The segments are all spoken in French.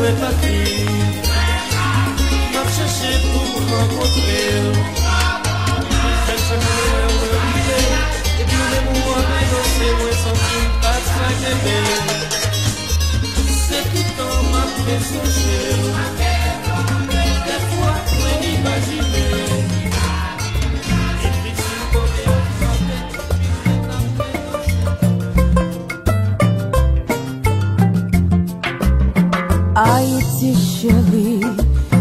est parti. M'a cherché pour me rencontrer. Chaque semaine, on me disait, et puis même moi, danser, moi, senti pas ça qu'aimer. C'est tout le temps m'a fait songer. Des fois, je m'imaginais. Haïti chérie,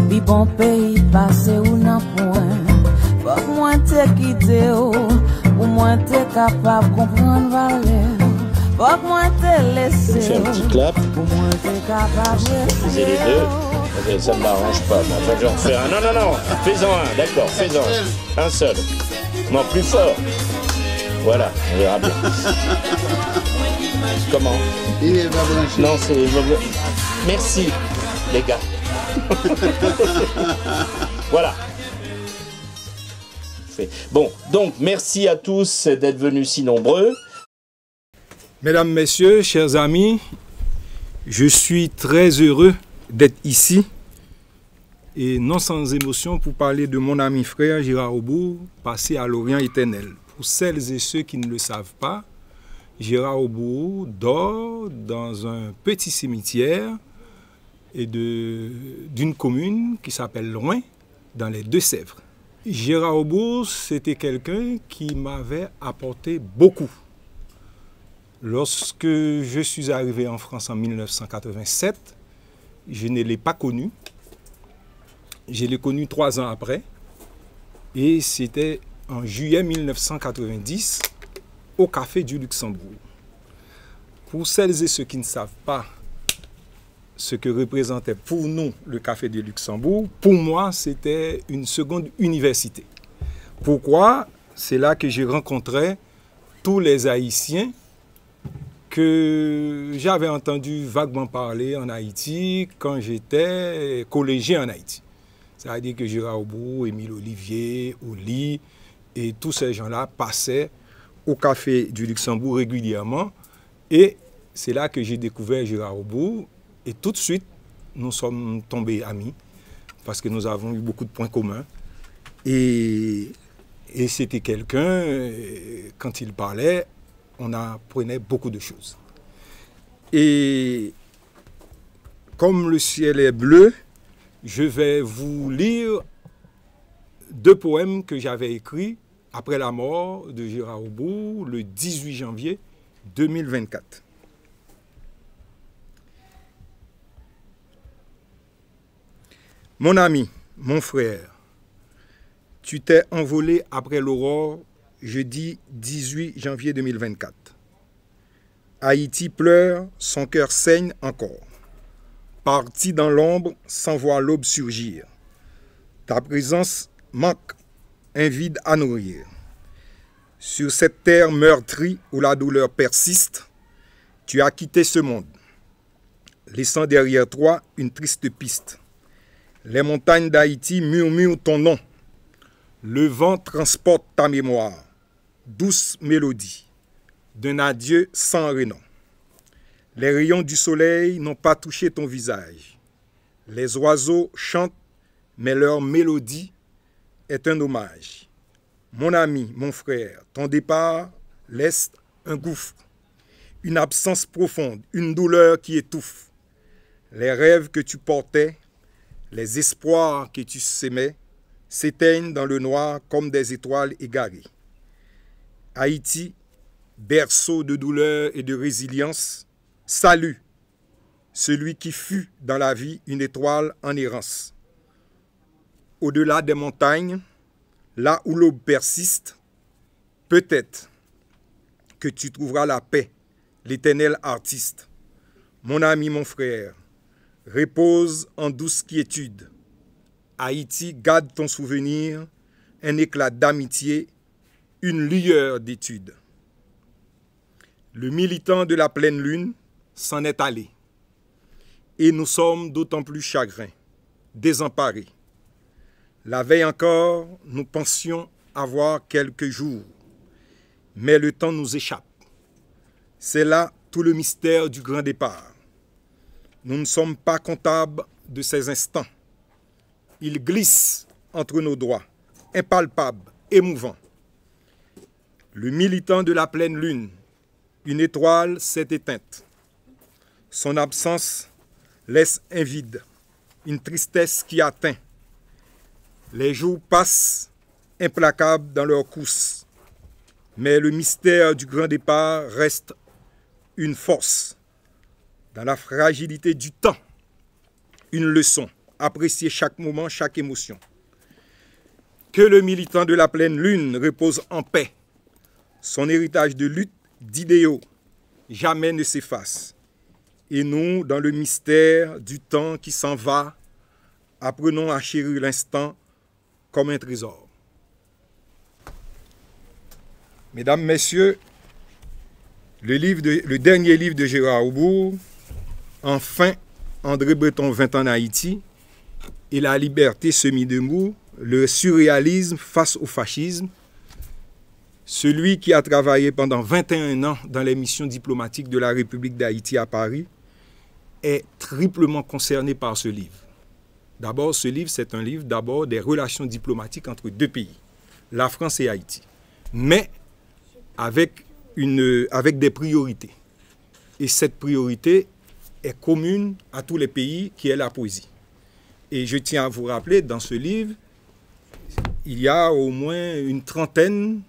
bi bon pays passé ou nan point. Faut que moi te quitte ou moi te capable comprendre valeur. Faut que moi te laisser. Fais un petit clap. Pour moi te capable. Faisais les deux. Ça ne m'arrange pas. Moi. Enfin, j'en refais un. Non, non, non. Fais-en un. D'accord. Fais-en un. Un seul. Non, plus fort. Voilà. On verra bien. Comment? Il est pas branché. Non, c'est... Merci, les gars. Voilà. Bon, donc, merci à tous d'être venus si nombreux. Mesdames, Messieurs, chers amis, je suis très heureux d'être ici et non sans émotion pour parler de mon ami frère Gérard Aubourg, passé à l'Orient éternel. Pour celles et ceux qui ne le savent pas, Gérard Aubourg dort dans un petit cimetière et d'une commune qui s'appelle Loin, dans les Deux-Sèvres. Gérard Aubourg, c'était quelqu'un qui m'avait apporté beaucoup. Lorsque je suis arrivé en France en 1987, je ne l'ai pas connu. Je l'ai connu 3 ans après. Et c'était en juillet 1990, au Café du Luxembourg. Pour celles et ceux qui ne savent pas ce que représentait pour nous le Café du Luxembourg, pour moi, c'était une seconde université. Pourquoi? C'est là que j'ai rencontré tous les Haïtiens que j'avais entendu vaguement parler en Haïti quand j'étais collégien en Haïti. C'est-à-dire que Gérard Aubourg, Émile Olivier, Oli et tous ces gens-là passaient au Café du Luxembourg régulièrement. Et c'est là que j'ai découvert Gérard Aubourg. Et tout de suite, nous sommes tombés amis parce que nous avons eu beaucoup de points communs. Et c'était quelqu'un, quand il parlait, on apprenait beaucoup de choses. Et comme le ciel est bleu, je vais vous lire 2 poèmes que j'avais écrits après la mort de Gérard Aubourg le 18 janvier 2024. Mon ami, mon frère, tu t'es envolé après l'aurore jeudi 18 janvier 2024. Haïti pleure, son cœur saigne encore. Parti dans l'ombre sans voir l'aube surgir. Ta présence manque un vide à nourrir. Sur cette terre meurtrie où la douleur persiste, tu as quitté ce monde, laissant derrière toi une triste piste. Les montagnes d'Haïti murmurent ton nom. Le vent transporte ta mémoire, douce mélodie, d'un adieu sans renom. Les rayons du soleil n'ont pas touché ton visage. Les oiseaux chantent, mais leur mélodie est un hommage. Mon ami, mon frère, ton départ laisse un gouffre, une absence profonde, une douleur qui étouffe. Les rêves que tu portais, les espoirs que tu sémais, s'éteignent dans le noir comme des étoiles égarées. Haïti, berceau de douleur et de résilience, salue celui qui fut dans la vie une étoile en errance. Au-delà des montagnes, là où l'aube persiste, peut-être que tu trouveras la paix, l'éternel artiste. Mon ami, mon frère, repose en douce quiétude. Haïti, garde ton souvenir, un éclat d'amitié, une lueur d'étude. Le militant de la pleine lune s'en est allé. Et nous sommes d'autant plus chagrins, désemparés. La veille encore, nous pensions avoir quelques jours, mais le temps nous échappe. C'est là tout le mystère du grand départ. Nous ne sommes pas comptables de ces instants. Ils glissent entre nos doigts, impalpables, émouvants. Le militant de la pleine lune, une étoile s'est éteinte. Son absence laisse un vide, une tristesse qui atteint. Les jours passent implacables dans leur course, mais le mystère du grand départ reste une force. Dans la fragilité du temps, une leçon, apprécier chaque moment, chaque émotion. Que le militant de la pleine lune repose en paix. Son héritage de lutte, d'idéaux, jamais ne s'efface. Et nous, dans le mystère du temps qui s'en va, apprenons à chérir l'instant comme un trésor. Mesdames, Messieurs, le dernier livre de Gérard Aubourg, Enfin, André Breton 20 ans en Haïti, et la liberté semi-debout, le surréalisme face au fascisme. Celui qui a travaillé pendant 21 ans dans les missions diplomatiques de la République d'Haïti à Paris est triplement concerné par ce livre. D'abord, ce livre, c'est un livre d'abord des relations diplomatiques entre deux pays, la France et Haïti, mais avec des priorités. Et cette priorité est commune à tous les pays, qui est la poésie. Et je tiens à vous rappeler, dans ce livre, il y a au moins une trentaine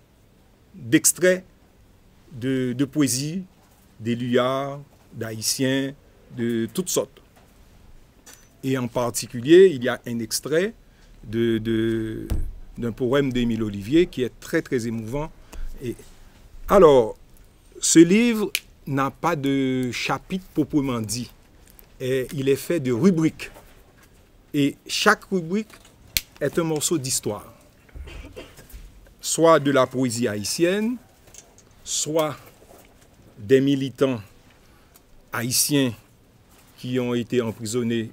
d'extraits de poésie, d'Éluard, d'Haïtiens, de toutes sortes. Et en particulier, il y a un extrait d'un poème d'Émile Olivier qui est très, très émouvant. Et alors, ce livre n'a pas de chapitre proprement dit. Et il est fait de rubriques. Et chaque rubrique est un morceau d'histoire. Soit de la poésie haïtienne, soit des militants haïtiens qui ont été emprisonnés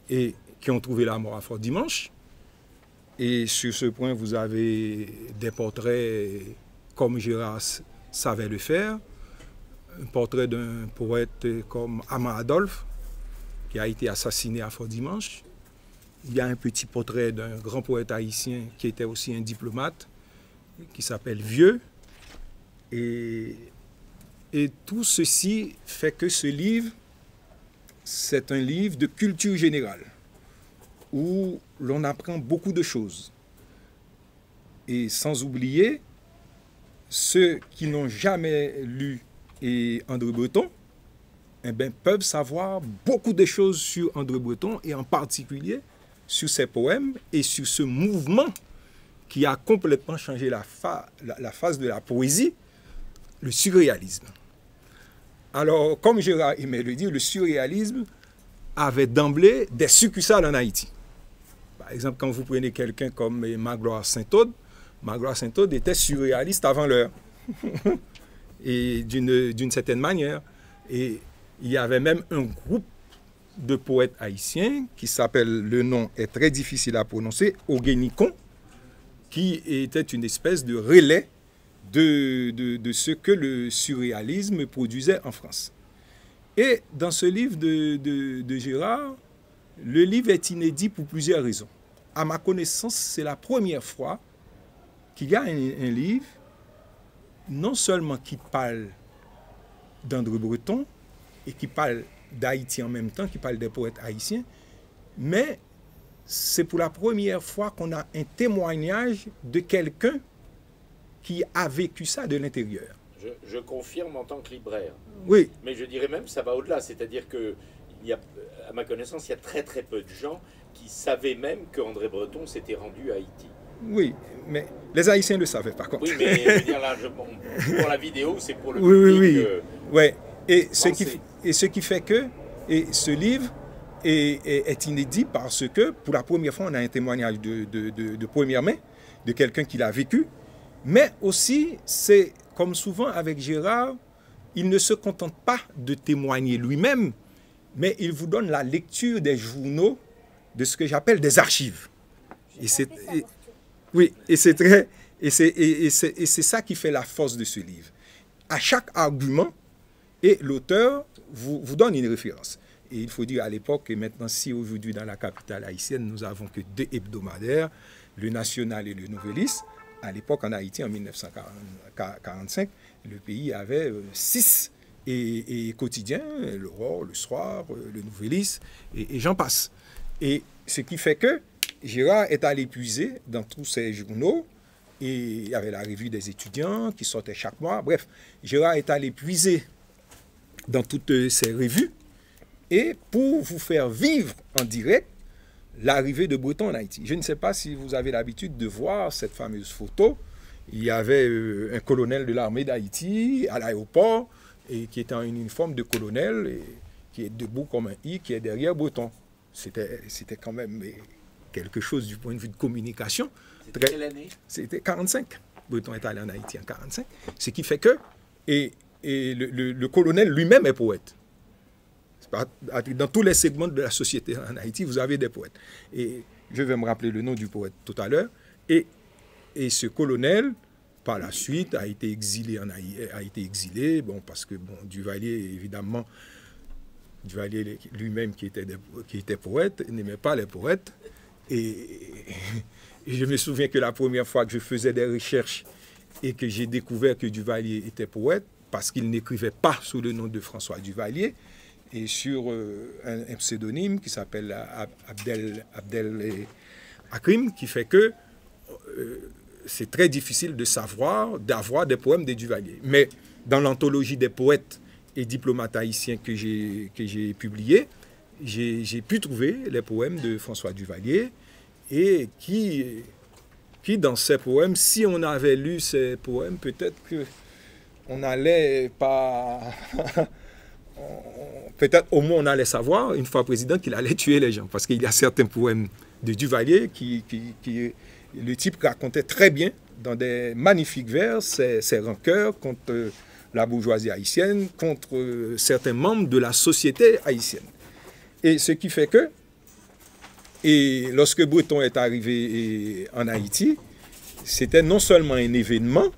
et qui ont trouvé la mort à Fort-Dimanche. Et sur ce point, vous avez des portraits comme Gérard savait le faire. Un portrait d'un poète comme Amand Adolphe, qui a été assassiné à Fort-Dimanche. Il y a un petit portrait d'un grand poète haïtien qui était aussi un diplomate, qui s'appelle Vieux. Et tout ceci fait que ce livre, c'est un livre de culture générale, où l'on apprend beaucoup de choses. Et sans oublier, ceux qui n'ont jamais lu André Breton, eh bien, peuvent savoir beaucoup de choses sur André Breton, et en particulier sur ses poèmes et sur ce mouvement qui a complètement changé la face de la poésie, le surréalisme. Alors, comme Gérard aimait le dire, le surréalisme avait d'emblée des succursales en Haïti. Par exemple, quand vous prenez quelqu'un comme Magloire Saint-Aude était surréaliste avant l'heure. Et d'une certaine manière. Et il y avait même un groupe de poètes haïtiens qui s'appelle, le nom est très difficile à prononcer, Oguénikon, qui était une espèce de relais de ce que le surréalisme produisait en France. Et dans ce livre de Gérard, le livre est inédit pour plusieurs raisons. À ma connaissance, c'est la première fois qu'il y a un livre non seulement qui parle d'André Breton et qui parle d'Haïti en même temps, qui parle des poètes haïtiens, mais c'est pour la première fois qu'on a un témoignage de quelqu'un qui a vécu ça de l'intérieur. Je confirme en tant que libraire. Oui. Mais je dirais même que ça va au-delà, c'est-à-dire que, à ma connaissance, il y a très très peu de gens qui savaient même qu'André Breton s'était rendu à Haïti. Oui, mais les Haïtiens ne le savaient par contre. Oui, mais je veux dire là, pour la vidéo, c'est pour le public. Oui. Ouais. Et ce qui fait que ce livre est inédit parce que pour la première fois, on a un témoignage de première main de quelqu'un qui l'a vécu. Mais aussi, c'est comme souvent avec Gérard, il ne se contente pas de témoigner lui-même, mais il vous donne la lecture des journaux, de ce que j'appelle des archives. Et c'est ça qui fait la force de ce livre. À chaque argument, et l'auteur vous donne une référence. il faut dire à l'époque, et maintenant si aujourd'hui dans la capitale haïtienne, nous avons que 2 hebdomadaires, le National et le Nouvelliste, à l'époque en Haïti en 1945, le pays avait 6 et quotidiens, l'Aurore, le Soir, le Nouvelliste, et j'en passe. Et ce qui fait que Gérard est allé puiser dans tous ces journaux, et il y avait la revue des étudiants qui sortait chaque mois. Bref, Gérard est allé puiser dans toutes ces revues, et pour vous faire vivre en direct l'arrivée de Breton en Haïti. Je ne sais pas si vous avez l'habitude de voir cette fameuse photo. Il y avait un colonel de l'armée d'Haïti à l'aéroport, et qui était en uniforme de colonel, et qui est debout comme un I, qui est derrière Breton. C'était quand même quelque chose du point de vue de communication. C'était quelle année? C'était 45. Breton est allé en Haïti en 45. Ce qui fait que, et le colonel lui-même est poète. Dans tous les segments de la société en Haïti, vous avez des poètes. Et je vais me rappeler le nom du poète tout à l'heure. Et ce colonel, par la suite, a été exilé bon, parce que bon, Duvalier, évidemment, Duvalier lui-même qui était poète, n'aimait pas les poètes. Et je me souviens que la première fois que je faisais des recherches et que j'ai découvert que Duvalier était poète, parce qu'il n'écrivait pas sous le nom de François Duvalier, et sur un pseudonyme qui s'appelle Abdel Akrim, qui fait que c'est très difficile de savoir, d'avoir des poèmes de Duvalier. Mais dans l'anthologie des poètes et diplomates haïtiens que j'ai publié, j'ai pu trouver les poèmes de François Duvalier, et qui dans ces poèmes, si on avait lu ces poèmes, peut-être qu'on n'allait pas... peut-être au moins on allait savoir, une fois président, qu'il allait tuer les gens. Parce qu'il y a certains poèmes de Duvalier qui le type racontait très bien, dans des magnifiques vers, ses rancœurs contre la bourgeoisie haïtienne, contre certains membres de la société haïtienne. Et ce qui fait que, et lorsque Breton est arrivé en Haïti, c'était non seulement un événement,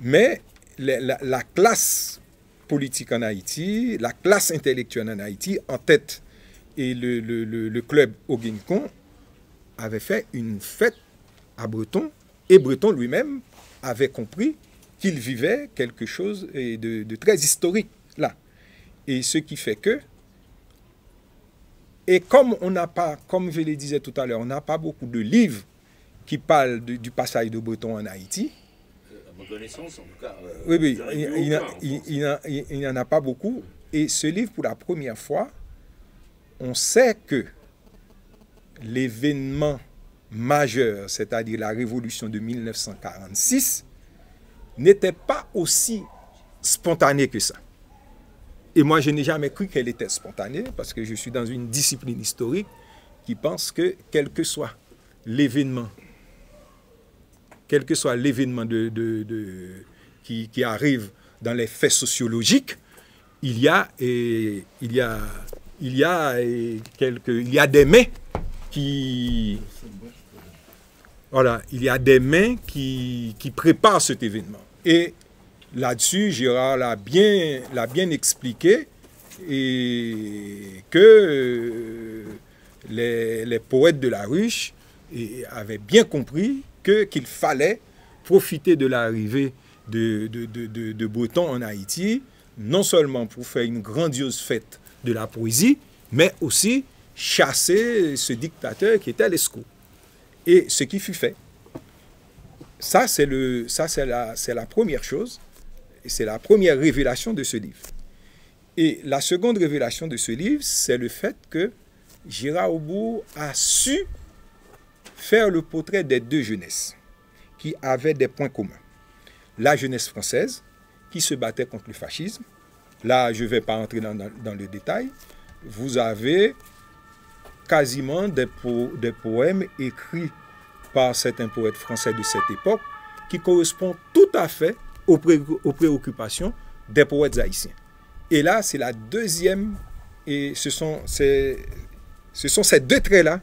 mais la classe politique en Haïti, la classe intellectuelle en Haïti, en tête, et le club Oguincon avait fait une fête à Breton, et Breton lui-même avait compris qu'il vivait quelque chose de très historique là. Et ce qui fait que, et comme on n'a pas, comme je le disais tout à l'heure, on n'a pas beaucoup de livres qui parlent du passage de Breton en Haïti. À ma connaissance, en tout cas. Oui, il n'y en a pas beaucoup. Et ce livre, pour la première fois, on sait que l'événement majeur, c'est-à-dire la révolution de 1946, n'était pas aussi spontané que ça. Et moi, je n'ai jamais cru qu'elle était spontanée, parce que je suis dans une discipline historique qui pense que, quel que soit l'événement qui arrive dans les faits sociologiques, il y a des mains qui... Voilà, il y a des mains qui préparent cet événement. Et là-dessus, Gérard l'a bien expliqué, et que les poètes de la ruche avaient bien compris qu'il fallait profiter de l'arrivée de Breton en Haïti, non seulement pour faire une grandiose fête de la poésie, mais aussi chasser ce dictateur qui était Lescaut. Et ce qui fut fait. Ça, c'est la première chose, et c'est la première révélation de ce livre. Et la seconde révélation de ce livre, c'est le fait que Gérard Aubourg a su faire le portrait des deux jeunesses qui avaient des points communs. La jeunesse française, qui se battait contre le fascisme. Là, je ne vais pas entrer dans le détail. Vous avez quasiment des poèmes écrits par certains poètes français de cette époque qui correspondent tout à fait aux préoccupations des poètes haïtiens. Et là, c'est la deuxième, et ce sont ces deux traits-là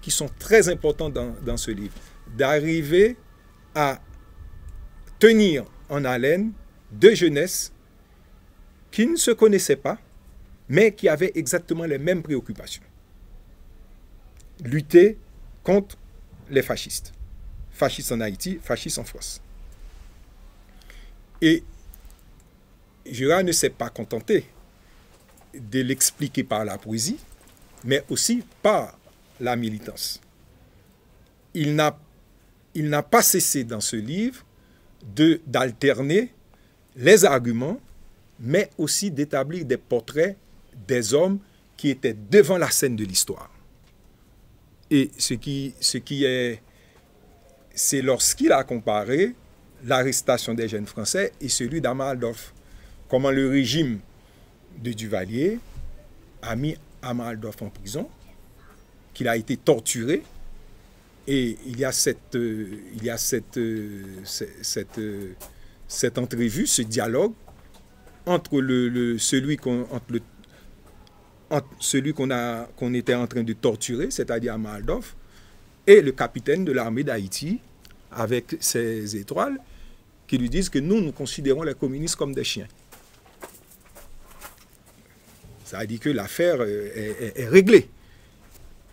qui sont très importants dans ce livre. D'arriver à tenir en haleine deux jeunesses qui ne se connaissaient pas, mais qui avaient exactement les mêmes préoccupations. Lutter contre les fascistes. Fascistes en Haïti, fascistes en France. Et Gérard ne s'est pas contenté de l'expliquer par la poésie, mais aussi par la militance. Il n'a pas cessé dans ce livre d'alterner les arguments, mais aussi d'établir des portraits des hommes qui étaient devant la scène de l'histoire. Et c'est lorsqu'il a comparé l'arrestation des jeunes Français et celui d'Amaldorf. Comment le régime de Duvalier a mis Amaldorf en prison, qu'il a été torturé, et il y a cette entrevue, ce dialogue entre celui qu'on était en train de torturer, c'est-à-dire Amaldorf, et le capitaine de l'armée d'Haïti, avec ses étoiles, qui lui disent que nous considérons les communistes comme des chiens. Ça a dit que l'affaire est réglée.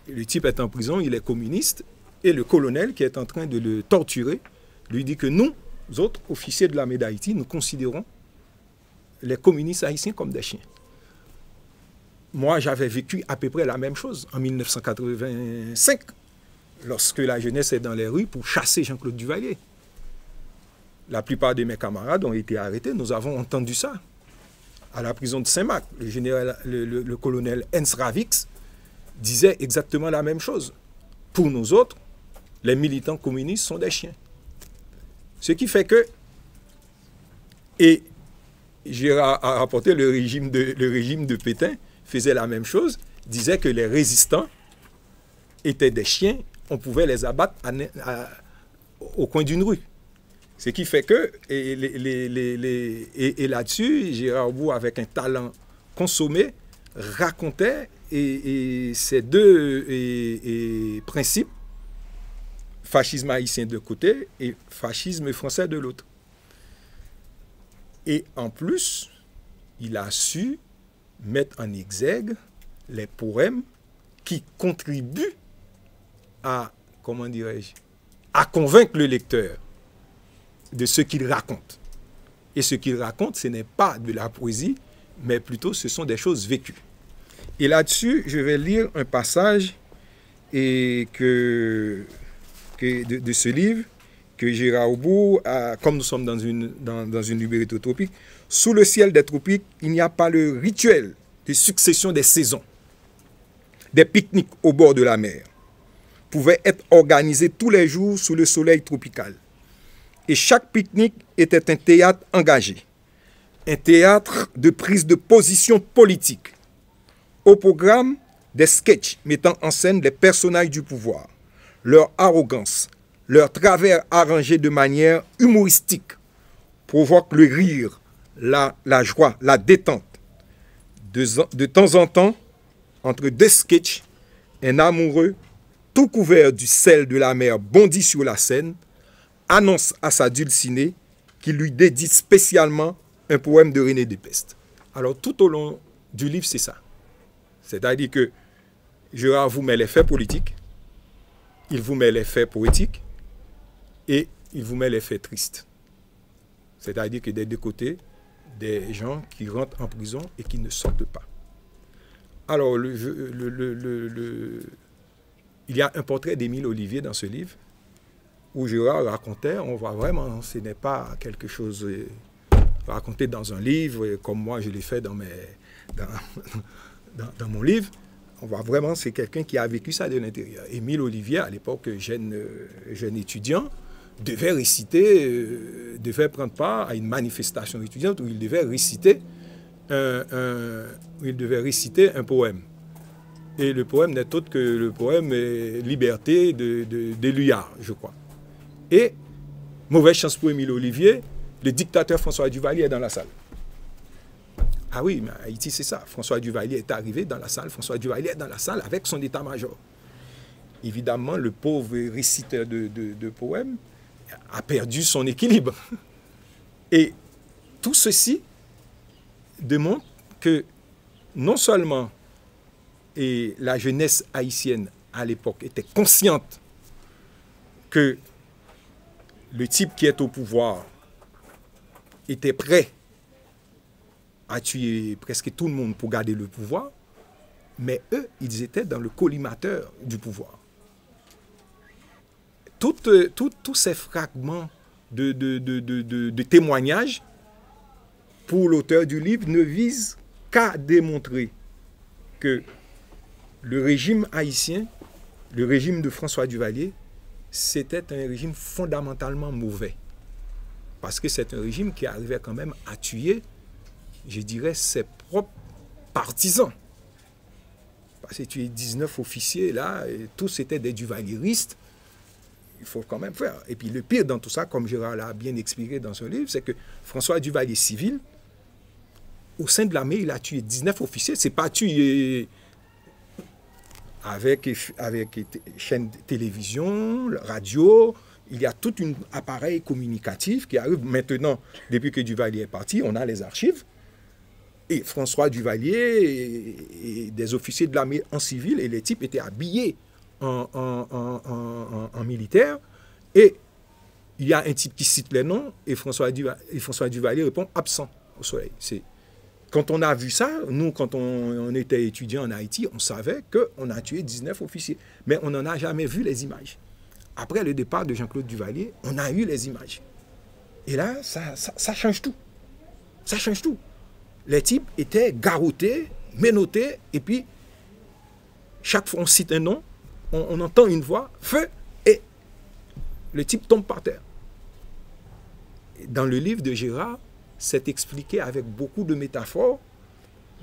Le type est en prison, il est communiste, et le colonel qui est en train de le torturer lui dit que nous autres, officiers de l'armée d'Haïti, nous considérons les communistes haïtiens comme des chiens. Moi, j'avais vécu à peu près la même chose en 1985, lorsque la jeunesse est dans les rues pour chasser Jean-Claude Duvalier. La plupart de mes camarades ont été arrêtés, nous avons entendu ça. À la prison de Saint-Marc, le colonel Hens Ravix disait exactement la même chose. Pour nous autres, les militants communistes sont des chiens. Ce qui fait que, et j'ai rapporté le régime de Pétain, faisait la même chose, disait que les résistants étaient des chiens, on pouvait les abattre au coin d'une rue. Ce qui fait que, et là-dessus, Gérard Bourg, avec un talent consommé, racontait ces deux principes, fascisme haïtien de côté et fascisme français de l'autre. Et en plus, il a su mettre en exergue les poèmes qui contribuent à, comment dirais-je, à convaincre le lecteur de ce qu'il raconte. Et ce qu'il raconte, ce n'est pas de la poésie, mais plutôt ce sont des choses vécues. Et là-dessus, je vais lire un passage de ce livre que Gérard Bourg, comme nous sommes dans une librairie tropique, sous le ciel des tropiques, il n'y a pas le rituel de succession des saisons. Des pique-niques au bord de la mer pouvaient être organisés tous les jours sous le soleil tropical. Et chaque pique-nique était un théâtre engagé, un théâtre de prise de position politique. Au programme, des sketchs mettant en scène les personnages du pouvoir, leur arrogance, leur travers arrangés de manière humoristique, provoquent le rire, la joie, la détente. De temps en temps, entre deux sketchs, un amoureux, tout couvert du sel de la mer, bondit sur la scène, annonce à sa dulcinée qu'il lui dédie spécialement un poème de René Despeste. Alors tout au long du livre, c'est ça. C'est-à-dire que Gérard vous met les faits politiques, il vous met les faits poétiques et il vous met les faits tristes. C'est-à-dire que des deux côtés, des gens qui rentrent en prison et qui ne sortent pas. Alors, il y a un portrait d'Émile Olivier dans ce livre où Gérard racontait, on voit vraiment, ce n'est pas quelque chose raconté dans un livre comme moi je l'ai fait dans mon livre. On voit vraiment, c'est quelqu'un qui a vécu ça de l'intérieur. Émile Olivier, à l'époque, jeune étudiant, devait prendre part à une manifestation étudiante où il devait réciter un poème. Et le poème n'est autre que le poème Liberté de Luillard, je crois. Et, mauvaise chance pour Émile Olivier, le dictateur François Duvalier est dans la salle. Ah oui, mais Haïti, c'est ça. François Duvalier est arrivé dans la salle. François Duvalier est dans la salle avec son état-major. Évidemment, le pauvre réciteur de poèmes a perdu son équilibre. Et tout ceci démontre que non seulement et la jeunesse haïtienne à l'époque était consciente que le type qui est au pouvoir était prêt à tuer presque tout le monde pour garder le pouvoir, mais eux, ils étaient dans le collimateur du pouvoir. Tous ces fragments de témoignages pour l'auteur du livre ne visent qu'à démontrer que le régime haïtien, le régime de François Duvalier, c'était un régime fondamentalement mauvais. Parce que c'est un régime qui arrivait quand même à tuer, je dirais, ses propres partisans. Parce que tuer 19 officiers, là, et tous étaient des duvalieristes. Il faut quand même faire. Et puis le pire dans tout ça, comme Gérard l'a bien expliqué dans son livre, c'est que François Duvalier civil, au sein de l'armée, il a tué 19 officiers. C'est pas tué avec chaîne de télévision, radio. Il y a tout un appareil communicatif qui arrive maintenant, depuis que Duvalier est parti, on a les archives. Et François Duvalier et des officiers de l'armée en civil, et les types étaient habillés en militaire. Et il y a un type qui cite les noms, et François Duvalier répond absent au soleil. Quand on a vu ça, nous, quand on était étudiants en Haïti, on savait qu'on a tué 19 officiers. Mais on n'en a jamais vu les images. Après le départ de Jean-Claude Duvalier, on a eu les images. Et là, ça change tout. Ça change tout. Les types étaient garrottés, menottés, et puis, chaque fois on cite un nom, on entend une voix, feu, et le type tombe par terre. Dans le livre de Gérard, c'est expliqué avec beaucoup de métaphores,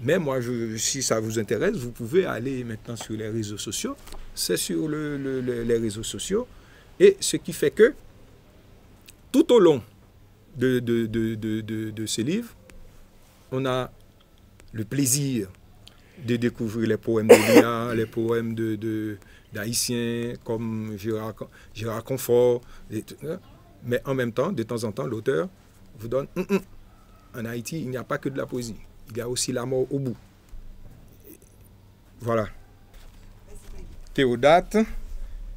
mais moi, si ça vous intéresse, vous pouvez aller maintenant sur les réseaux sociaux. C'est sur les réseaux sociaux. Et ce qui fait que, tout au long de ce livre, on a le plaisir de découvrir les poèmes de Léa, les poèmes d'Haïtiens comme Gérard Confort. Mais en même temps, de temps en temps, l'auteur vous donne en Haïti, il n'y a pas que de la poésie. Il y a aussi la mort au bout. Voilà. Théodate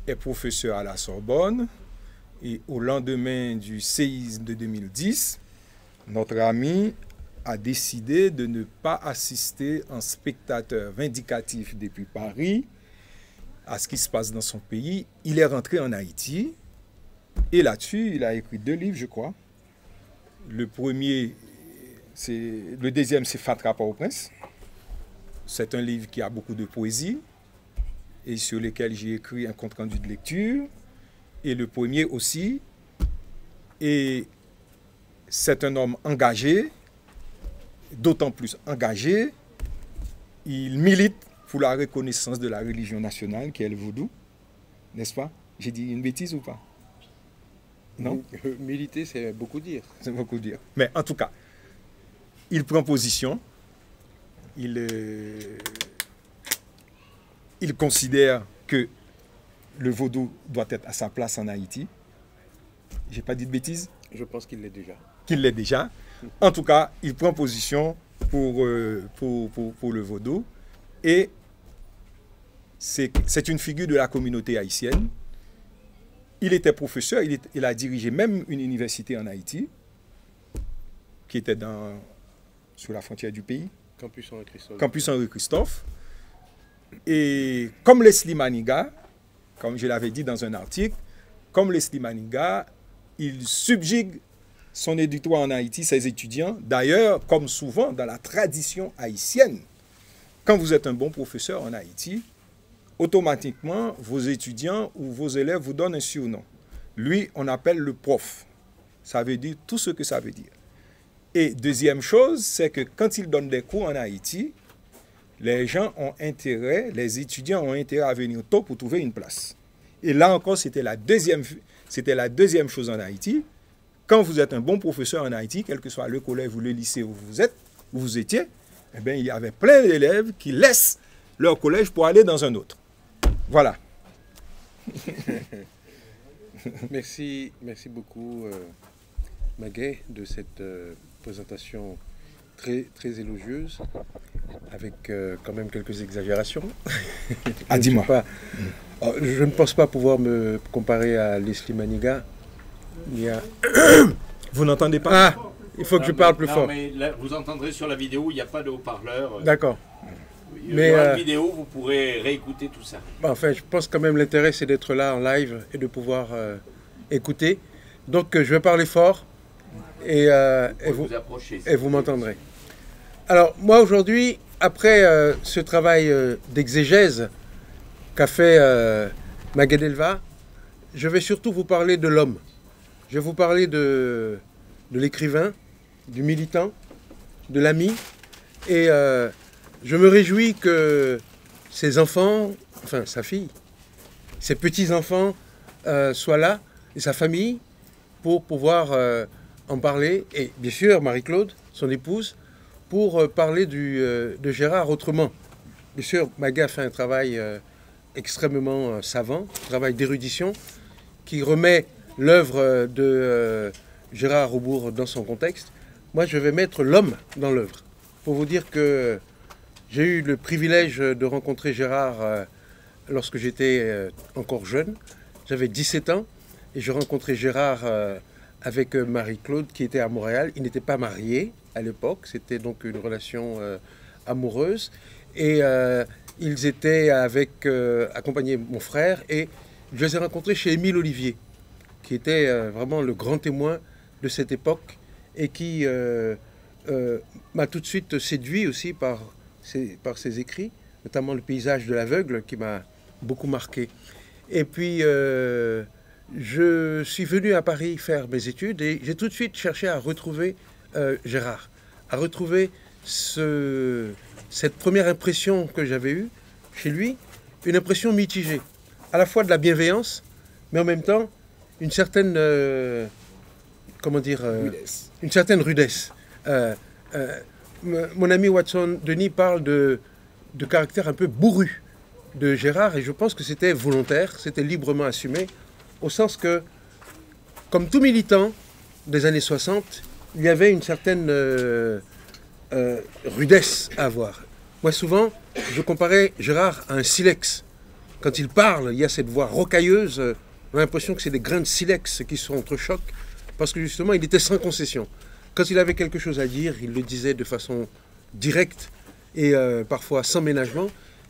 est professeur à la Sorbonne et au lendemain du séisme de 2010, notre ami a décidé de ne pas assister en spectateur vindicatif depuis Paris à ce qui se passe dans son pays. Il est rentré en Haïti et là-dessus, il a écrit 2 livres, je crois. Le deuxième, c'est Fatra Port-au-Prince. C'est un livre qui a beaucoup de poésie et sur lequel j'ai écrit un compte-rendu de lecture. Et le premier aussi. Et c'est un homme engagé, d'autant plus engagé. Il milite pour la reconnaissance de la religion nationale qui est le vaudou. N'est-ce pas? J'ai dit une bêtise ou pas? Non? Militer, c'est beaucoup dire. C'est beaucoup dire. Mais en tout cas, il prend position. Il considère que le vaudou doit être à sa place en Haïti. J'ai pas dit de bêtises? Je pense qu'il l'est déjà. Qu'il l'est déjà. En tout cas, il prend position pour le vaudou. Et c'est une figure de la communauté haïtienne. Il était professeur, il a dirigé même une université en Haïti, qui était sur la frontière du pays. Campus Henri-Christophe. Campus Henri-Christophe. Et comme Leslie Maniga, comme je l'avais dit dans un article, comme Leslie Maniga, il subjugue son éditoire en Haïti, ses étudiants. D'ailleurs, comme souvent dans la tradition haïtienne, quand vous êtes un bon professeur en Haïti, automatiquement, vos étudiants ou vos élèves vous donnent un surnom. Lui, on appelle le prof. Ça veut dire tout ce que ça veut dire. Et deuxième chose, c'est que quand il donne des cours en Haïti, les gens ont intérêt, les étudiants ont intérêt à venir tôt pour trouver une place. Et là encore, c'était la deuxième chose en Haïti. Quand vous êtes un bon professeur en Haïti, quel que soit le collège ou le lycée où vous étiez, eh bien, il y avait plein d'élèves qui laissent leur collège pour aller dans un autre. Voilà. Merci beaucoup, Maguet, de cette présentation très, très élogieuse, avec quand même quelques exagérations. Ah, dis-moi. Je ne pense pas pouvoir me comparer à Leslie Maniga. Vous n'entendez pas? Ah, il faut que je parle plus fort. Mais là, vous entendrez sur la vidéo, il n'y a pas de haut-parleur. D'accord. Mais la vidéo, vous pourrez réécouter tout ça. Enfin, je pense quand même l'intérêt, c'est d'être là en live et de pouvoir écouter. Donc, je vais parler fort et vous m'entendrez. Alors, moi, aujourd'hui, après ce travail d'exégèse qu'a fait Magadelva, je vais surtout vous parler de l'homme. Je vais vous parler de l'écrivain, du militant, de l'ami. Et je me réjouis que ses enfants, enfin sa fille, ses petits-enfants soient là, et sa famille, pour pouvoir en parler. Et bien sûr, Marie-Claude, son épouse, pour parler de Gérard autrement. Bien sûr, Maga a fait un travail extrêmement savant, un travail d'érudition, qui remet l'œuvre de Gérard Raubourg dans son contexte. Moi, je vais mettre l'homme dans l'œuvre. Pour vous dire que j'ai eu le privilège de rencontrer Gérard lorsque j'étais encore jeune. J'avais 17 ans et je rencontrais Gérard avec Marie-Claude qui était à Montréal. Ils n'étaient pas mariés à l'époque, c'était donc une relation amoureuse. Et ils étaient accompagnés de mon frère et je les ai rencontrés chez Émile Olivier, qui était vraiment le grand témoin de cette époque et qui m'a tout de suite séduit aussi par ses écrits, notamment Le paysage de l'aveugle qui m'a beaucoup marqué. Et puis je suis venu à Paris faire mes études et j'ai tout de suite cherché à retrouver Gérard, à retrouver cette première impression que j'avais eue chez lui, une impression mitigée, à la fois de la bienveillance, mais en même temps une certaine, une certaine rudesse. Mon ami Watson Denis parle de caractère un peu bourru de Gérard et je pense que c'était volontaire, c'était librement assumé, au sens que, comme tout militant des années 60, il y avait une certaine rudesse à avoir. Moi, souvent, je comparais Gérard à un silex. Quand il parle, il y a cette voix rocailleuse. On a l'impression que c'est des grains de silex qui se entrechoquent parce que justement, il était sans concession. Quand il avait quelque chose à dire, il le disait de façon directe et parfois sans ménagement.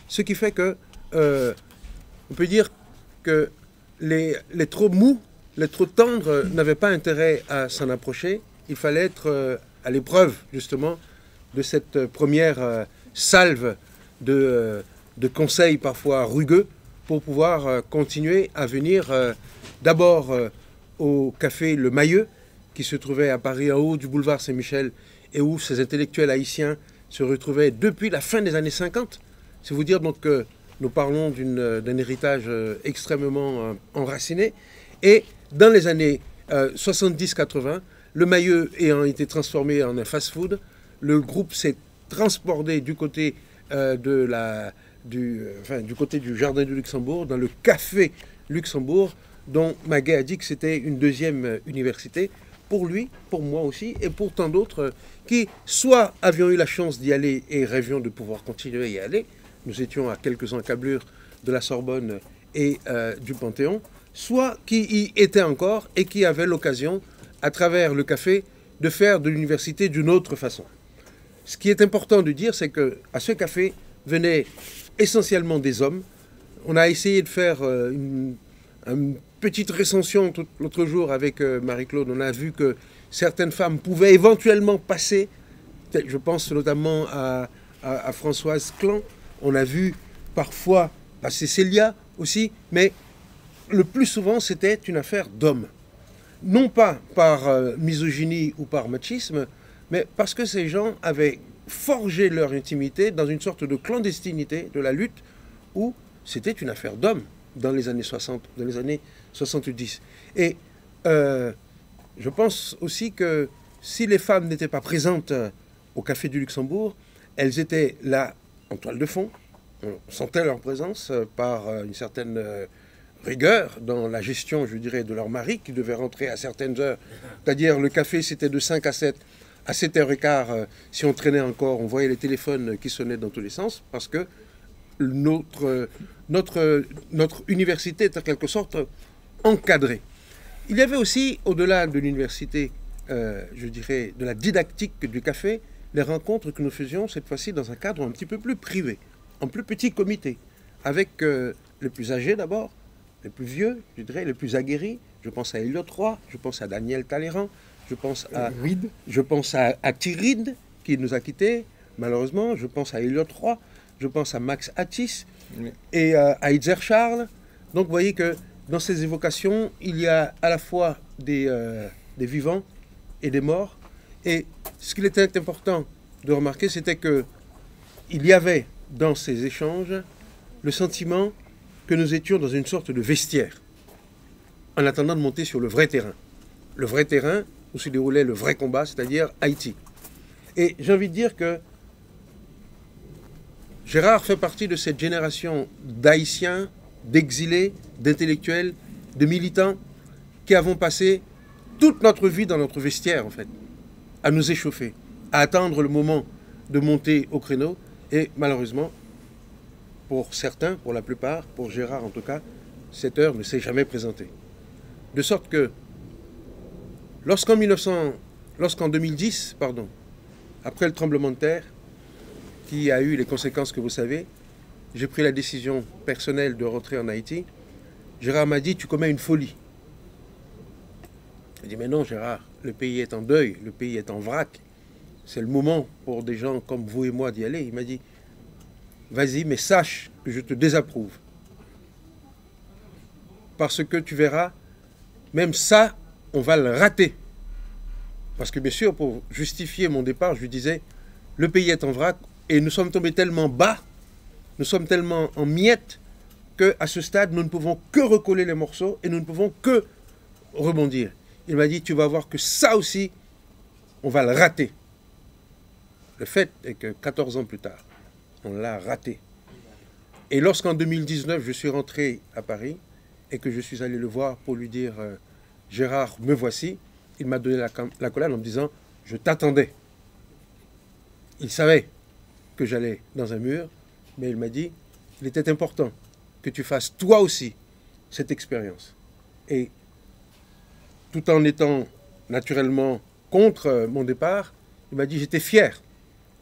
Ce qui fait que, on peut dire que les trop mous, les trop tendres n'avaient pas intérêt à s'en approcher. Il fallait être à l'épreuve, justement, de cette première salve de conseils parfois rugueux pour pouvoir continuer à venir d'abord au café Le Mailleux, qui se trouvait à Paris en haut du boulevard Saint-Michel et où ces intellectuels haïtiens se retrouvaient depuis la fin des années 50. C'est vous dire donc que nous parlons d'un héritage extrêmement enraciné. Et dans les années 70-80, Le Mailleux ayant été transformé en un fast-food, le groupe s'est transporté du côté du côté du Jardin du Luxembourg, dans le Café Luxembourg, dont Maguet a dit que c'était une deuxième université, pour lui, pour moi aussi, et pour tant d'autres qui, soit avions eu la chance d'y aller et rêvions de pouvoir continuer à y aller, nous étions à quelques encablures de la Sorbonne et du Panthéon, soit qui y étaient encore et qui avaient l'occasion, à travers le café, de faire de l'université d'une autre façon. Ce qui est important de dire, c'est qu'à ce café venaient essentiellement des hommes. On a essayé de faire une petite recension l'autre jour avec Marie-Claude. On a vu que certaines femmes pouvaient éventuellement passer. Je pense notamment à Françoise Clan. On a vu parfois passer Célia aussi, mais le plus souvent, c'était une affaire d'hommes. Non pas par misogynie ou par machisme, mais parce que ces gens avaient forgé leur intimité dans une sorte de clandestinité de la lutte où c'était une affaire d'hommes dans les années 60, dans les années 70. Et je pense aussi que si les femmes n'étaient pas présentes au Café du Luxembourg, elles étaient là en toile de fond. On sentait leur présence par une certaine rigueur dans la gestion, je dirais, de leur mari qui devait rentrer à certaines heures. C'est-à-dire le café, c'était de 5 à 7. à 7h15, si on traînait encore, on voyait les téléphones qui sonnaient dans tous les sens, parce que notre université est en quelque sorte encadrée. Il y avait aussi, au-delà de l'université, je dirais, de la didactique du café, les rencontres que nous faisions cette fois-ci dans un cadre un petit peu plus privé, en plus petit comité, avec les plus âgés d'abord, les plus vieux, je dirais, les plus aguerris. Je pense à Elliot Roy, je pense à Daniel Talleyrand, je pense à Thierry, qui nous a quittés, malheureusement, je pense à Elliot Roy, je pense à Max Attis et à Itzer Charles. Donc vous voyez que dans ces évocations, il y a à la fois des vivants et des morts. Et ce qu'il était important de remarquer, c'était qu'il y avait dans ces échanges le sentiment que nous étions dans une sorte de vestiaire, en attendant de monter sur le vrai terrain. Le vrai terrain où se déroulait le vrai combat, c'est-à-dire Haïti. Et j'ai envie de dire que Gérard fait partie de cette génération d'Haïtiens, d'exilés, d'intellectuels, de militants qui avons passé toute notre vie dans notre vestiaire, en fait, à nous échauffer, à attendre le moment de monter au créneau. Et malheureusement, pour certains, pour la plupart, pour Gérard en tout cas, cette heure ne s'est jamais présentée. De sorte que, lorsqu'en 2010, après le tremblement de terre, qui a eu les conséquences que vous savez, j'ai pris la décision personnelle de rentrer en Haïti, Gérard m'a dit, tu commets une folie. J'ai dit, mais non Gérard, le pays est en deuil, le pays est en vrac. C'est le moment pour des gens comme vous et moi d'y aller. Il m'a dit, vas-y, mais sache que je te désapprouve. Parce que tu verras, même ça, on va le rater. Parce que bien sûr, pour justifier mon départ, je lui disais, le pays est en vrac et nous sommes tombés tellement bas, nous sommes tellement en miettes, qu'à ce stade, nous ne pouvons que recoller les morceaux et nous ne pouvons que rebondir. Il m'a dit, tu vas voir que ça aussi, on va le rater. Le fait est que 14 ans plus tard, on l'a raté. Et lorsqu'en 2019, je suis rentré à Paris et que je suis allé le voir pour lui dire « Gérard, me voici », il m'a donné la collade en me disant « Je t'attendais ». Il savait que j'allais dans un mur, mais il m'a dit « Il était important que tu fasses toi aussi cette expérience ». Et tout en étant naturellement contre mon départ, il m'a dit « J'étais fier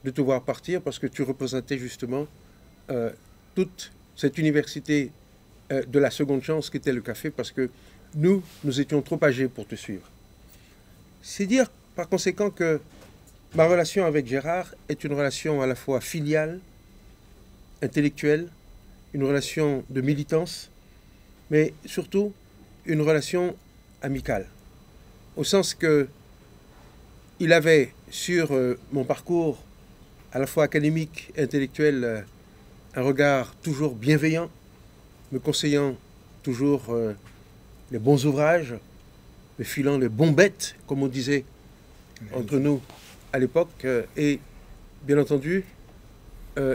de te voir partir parce que tu représentais justement toute cette université de la seconde chance qu'était le café, parce que nous étions trop âgés pour te suivre. » C'est dire par conséquent que ma relation avec Gérard est une relation à la fois filiale, intellectuelle, une relation de militance, mais surtout une relation amicale. Au sens que il avait sur mon parcours à la fois académique et intellectuel un regard toujours bienveillant, me conseillant toujours les bons ouvrages, me filant les bons bêtes, comme on disait entre nous à l'époque. Et bien entendu,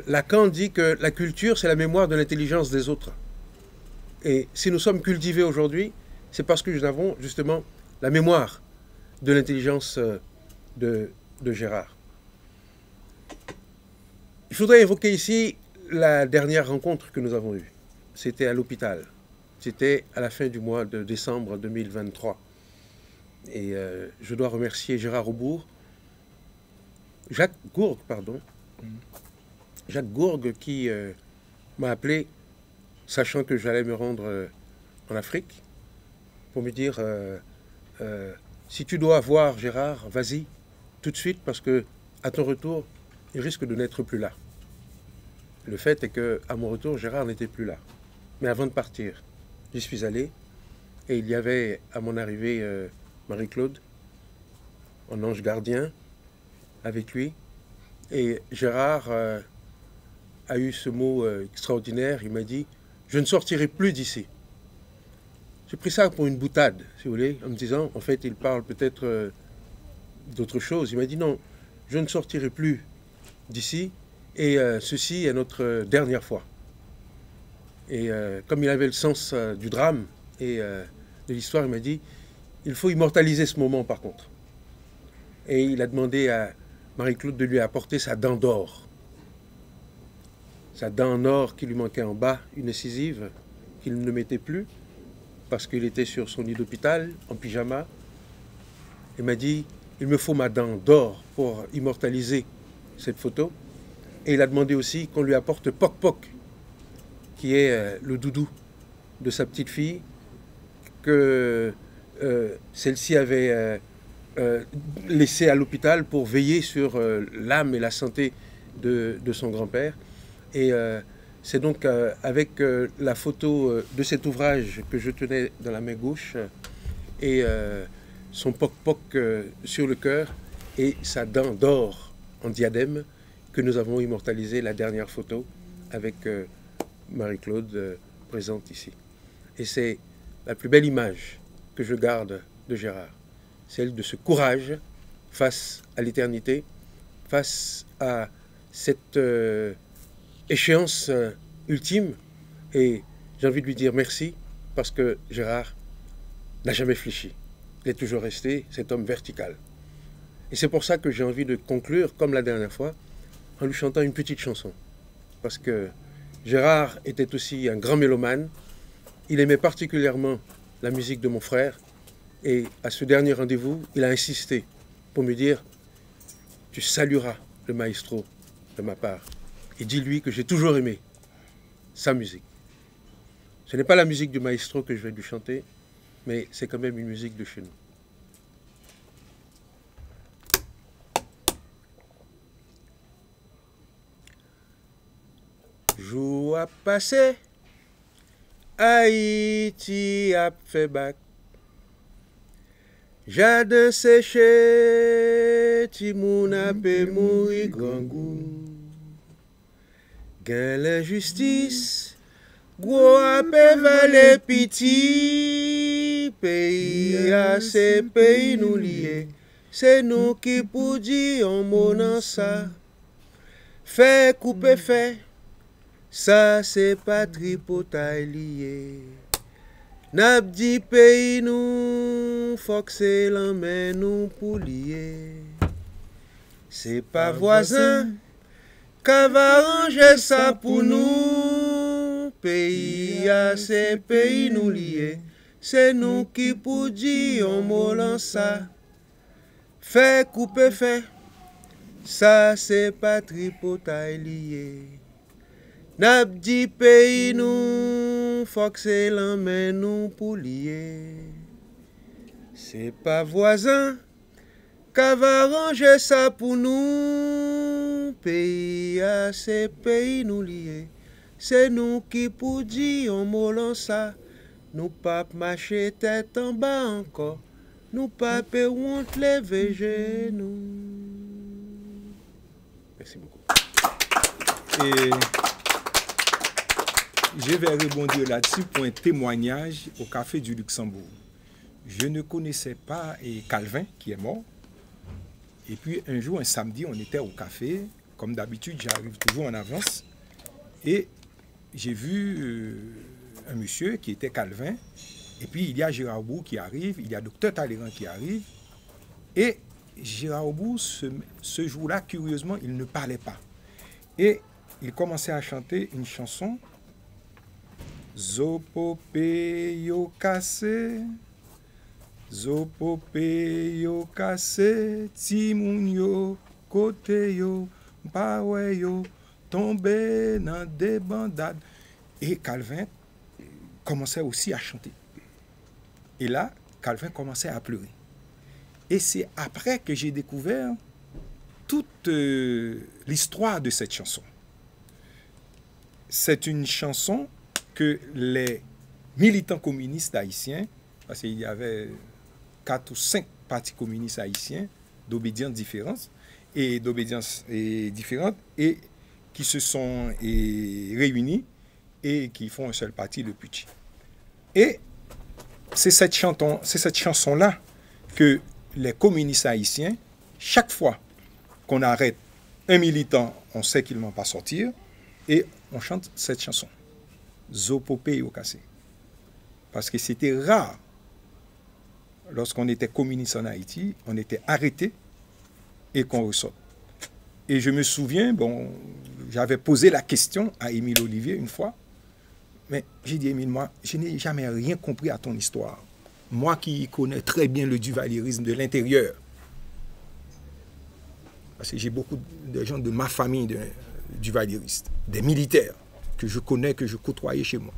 Lacan dit que la culture, c'est la mémoire de l'intelligence des autres. Et si nous sommes cultivés aujourd'hui, c'est parce que nous avons justement la mémoire de l'intelligence de Gérard. Je voudrais évoquer ici la dernière rencontre que nous avons eue. C'était à l'hôpital. C'était à la fin du mois de décembre 2023. Et je dois remercier Gérard Aubourg, Jacques Gourgue, Jacques Gourgue qui m'a appelé, sachant que j'allais me rendre en Afrique, pour me dire si tu dois voir Gérard, vas-y tout de suite, parce que à ton retour, il risque de n'être plus là. Le fait est qu'à mon retour, Gérard n'était plus là. Mais avant de partir, j'y suis allé, et il y avait à mon arrivée Marie-Claude, en ange gardien, avec lui. Et Gérard a eu ce mot extraordinaire, il m'a dit « Je ne sortirai plus d'ici ». J'ai pris ça pour une boutade, si vous voulez, en me disant, en fait, il parle peut-être d'autre chose. Il m'a dit « Non, je ne sortirai plus d'ici, et ceci est notre dernière fois ». Et comme il avait le sens du drame et de l'histoire, il m'a dit « Il faut immortaliser ce moment, par contre ». et il a demandé à Marie-Claude de lui apporter sa dent d'or. Sa dent en or qui lui manquait en bas, une incisive qu'il ne mettait plus parce qu'il était sur son lit d'hôpital, en pyjama. Il m'a dit, il me faut ma dent d'or pour immortaliser cette photo. Et il a demandé aussi qu'on lui apporte Poc Poc, qui est le doudou de sa petite fille, que celle-ci avait laissé à l'hôpital pour veiller sur l'âme et la santé de son grand-père. Et c'est donc avec la photo de cet ouvrage que je tenais dans la main gauche et son poc-poc sur le cœur et sa dent d'or en diadème que nous avons immortalisé la dernière photo avec Marie-Claude présente ici. Et c'est la plus belle image que je garde de Gérard, celle de ce courage face à l'éternité, face à cette échéance ultime. Et j'ai envie de lui dire merci parce que Gérard n'a jamais fléchi. Il est toujours resté cet homme vertical. Et c'est pour ça que j'ai envie de conclure, comme la dernière fois, en lui chantant une petite chanson. Parce que Gérard était aussi un grand mélomane. Il aimait particulièrement la musique de mon frère. Et à ce dernier rendez-vous, il a insisté pour me dire « Tu salueras le maestro de ma part. Et dis-lui que j'ai toujours aimé sa musique. » Ce n'est pas la musique du maestro que je vais lui chanter, mais c'est quand même une musique de chez nous. Jour a passé, Haïti a fait bac. Jardin séché, Timoun a pe mouri grand goût. Gain l'injustice, gros a pe valé piti. Pays a se pays nous lié, c'est nous qui pour dire en mot dans ça. Fait couper fait. Ça, c'est pas tripotaille lié. N'ab dit pays nous, faut que c'est l'emmène nous pour lier. C'est pas voisin, qu'a va ranger ça pour nous. Pays à ces pays nous liés. C'est nous qui pour dire on mot ça. Fait couper fait. Ça, c'est pas tripotaille lié. N'ab dit pays nous, faut que c'est l'emmène nous pour lier. C'est pas voisin, qu'a va ranger ça pour nous. Pays à ces pays nous liés. C'est nous qui pour dire on mot ça. Nous pas marcher tête en bas encore. Nous pas honte lever genoux. Merci beaucoup. Et je vais rebondir là-dessus pour un témoignage au Café du Luxembourg. Je ne connaissais pas Calvin, qui est mort. Et puis un jour, un samedi, on était au café. Comme d'habitude, j'arrive toujours en avance. Et j'ai vu un monsieur qui était Calvin. Et puis il y a Gérard Bourg qui arrive, il y a Docteur Talleyrand qui arrive. Et Gérard Bourg, ce jour-là, curieusement, il ne parlait pas. Et il commençait à chanter une chanson. Zopope yo kase, Zopope yo kase, Timoun yo kote yo, Bawe yo tombe dans des bandades. Et Calvin commençait aussi à chanter. Et là, Calvin commençait à pleurer. Et c'est après que j'ai découvert toute l'histoire de cette chanson. C'est une chanson que les militants communistes haïtiens, parce qu'il y avait 4 ou 5 partis communistes haïtiens d'obédience différente et qui se sont réunis et qui font un seul parti, le PUTCHI. Et c'est cette chanson-là que les communistes haïtiens, chaque fois qu'on arrête un militant, on sait qu'il ne va pas sortir, et on chante cette chanson. Zopope yo kase. Parce que c'était rare, lorsqu'on était communiste en Haïti, on était arrêté et qu'on ressorte. Et je me souviens, bon, j'avais posé la question à Émile Olivier une fois, mais j'ai dit, Émile, moi, je n'ai jamais rien compris à ton histoire. Moi qui connais très bien le duvalierisme de l'intérieur, parce que j'ai beaucoup de gens de ma famille duvalieristes, des militaires que je connais, que je côtoyais chez moi.